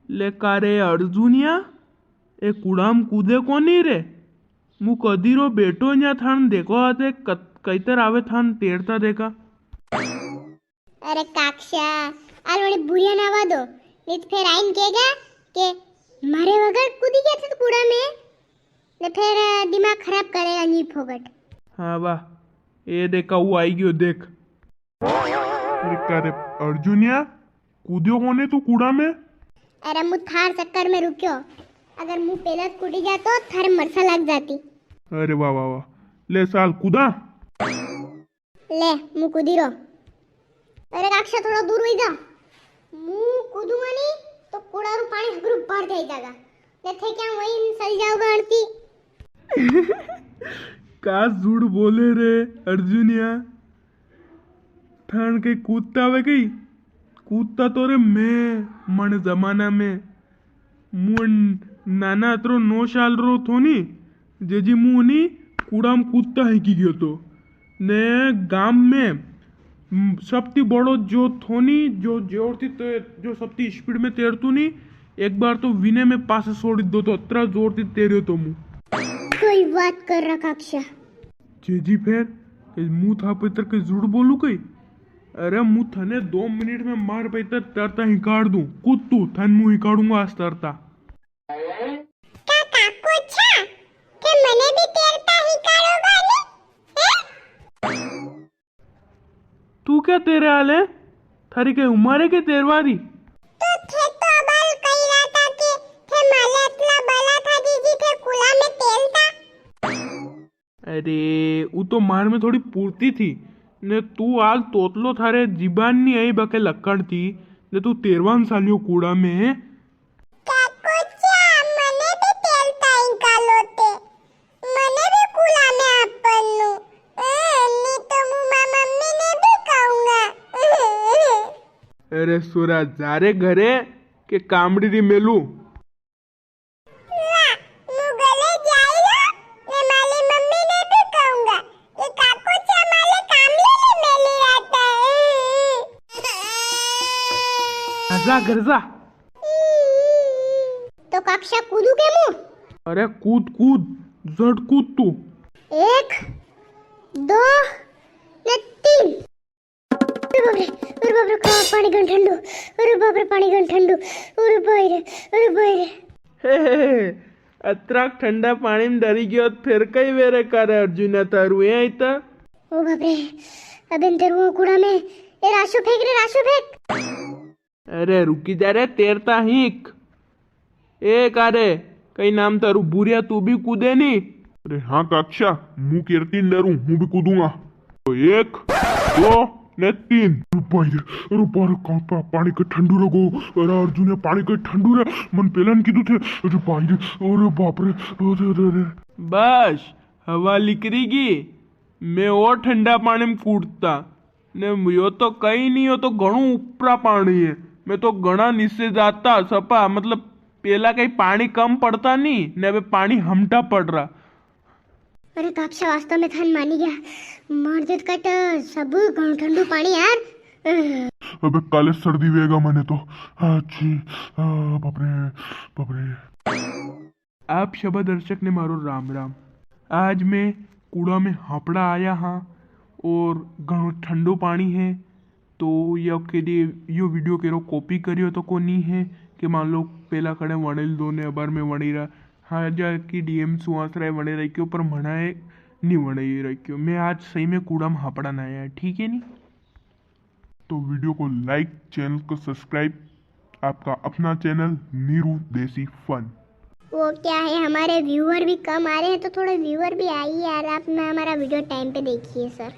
ले कारे अर्जुनिया ए कूड़ाम कूदे कोनी रे मु कदीरो बेटो न्या थान देखो आते कैतर आवे थान तेड़ता देखा। अरे काक्षा आल वड़ी बुढ़िया नावा दो नहीं तो फिर आइन केगा के मारे वगैरह कूदी गया था तो कूड़ा में ने फिर दिमाग खराब करेगा नी फोगट। हाँ वाह ये देखा वो आई गयो देख। अरे कारे अर्जुनिया कूद्यो कोने तू कूड़ा में? अरे मु थार चक्कर में रुक्यो अगर मु पहले कूदी गया तो थार मरसा लग जाती। अरे वाह वाह वाह ले साल कूदा ले मु कूदी रो। अरे काक्षा थोड़ा दूर हुई जा मु कूदूंगा नहीं तो कूड़ा रू पानी हगरू भर जाई जागा ने थे क्या वही सल जाओगा आंटी। का झूठ बोले रे अर्जुनिया थान के कूदता वे कई कूदता तो रे मैं मन जमाना में मुन नाना अतरो 9 साल रो थो नी जेजी मुनी कूड़ाम कूदता है की गयो तो ने गाम में सबती बड़ो जो थोनी जो जोरती जो सबती स्पीड में तैरतू नी एक बार तो विने में पास छोड़ दो तो अतरा जोरती तैरियो तो मु कोई बात कर रहा काक्षा जेजी फिर मुंह था पेतर के झूठ बोलू कई। अरे मुंह थने 2 मिनट में मार पेतर तरता ही काट दूं कूद तू थन मुंह ही काटूंगा आज तरता। काका पूछा कि मने भी तैरता ही काटोगा नहीं हैं? तू क्या तेरे आले थारी के उमारे के तेरवारी तो थे तो अबल कही रहा था कि थे माले इतना बला था जीजी थे कुला में तेलता। अरे वो तो मार में थोड़ी पूर्ति थी ने तू आग तोतलो थारे जीबान नी आई बके लक्कड़ थी ने तू 13वां सालियो कूड़ा में काकुचा मने भी तेलता ही कालोते मने भी कुला में आपन्नु नहीं तो मुमा मम्मी ने भी कहूंगा। अरे सुरा जारे घरे के कामड़ी दी मेलू जा घर जा। तो कक्षा कूदू के मुंह? अरे कूद कूद झट कूद तू 1 2 ने 3। अरे बाप रे पानी गन ठंडू अरे बाप रे पानी गन ठंडू अरे भाई रे अतरा ठंडा पानी में डरी गयो फिर कई वेरे करे अर्जुन तारू ए आइता ओ बाप रे अबे तेरू कूड़ा में ए राशु फेंक। अरे रुकी जा रे तेरता हिक ए कारे कई नाम तारू बुरिया तू भी कूदे नी? अरे हाँ काक्षा मुंह कीर्ति डरू मुंह भी कूदूंगा तो 1 2 ने 3। अरे पानी के ठंडू रगो अरे अर्जुन पानी के ठंडू रे मन पेलन कीधु थे अरे भाई रे अरे बाप रे अरे बस हवा लिकरीगी मैं और ठंडा पानी में कूदता ने यो तो कहीं नहीं हो तो घणू उपरा पानी है मैं तो घना नीचे जाता सपा मतलब पेला कहीं पानी कम पड़ता नहीं ने अबे पानी हमटा पड़ रहा। अरे काक्षा वास्तव में थान मानी गया मर देत कट सब घणो ठंडू पानी यार अबे काले सर्दी वेगा मैंने तो अच्छी बाप रे। आप शबा दर्शक ने मारो राम राम। आज मैं कूड़ा में हापड़ा आया हाँ और घणो ठंडो पानी है तो यो के लिए यो वीडियो केरो कॉपी करियो तो को नहीं है कि मान लो पहला खड़े वणेल दो ने अबार में वणी रहा हाँ जा की डीएम सुहास राय वणे रही क्यों पर मनाए नहीं वणे रही क्यों मैं आज सही में कूड़ा में हापड़ा ना आया ठीक है नहीं। तो वीडियो को लाइक चैनल को सब्सक्राइब आपका अपना चैनल नीरू देसी फन। वो क्या है हमारे व्यूअर भी कम आ रहे हैं तो थोड़े व्यूअर भी आइए यार आप ना हमारा वीडियो टाइम पे देखिए सर।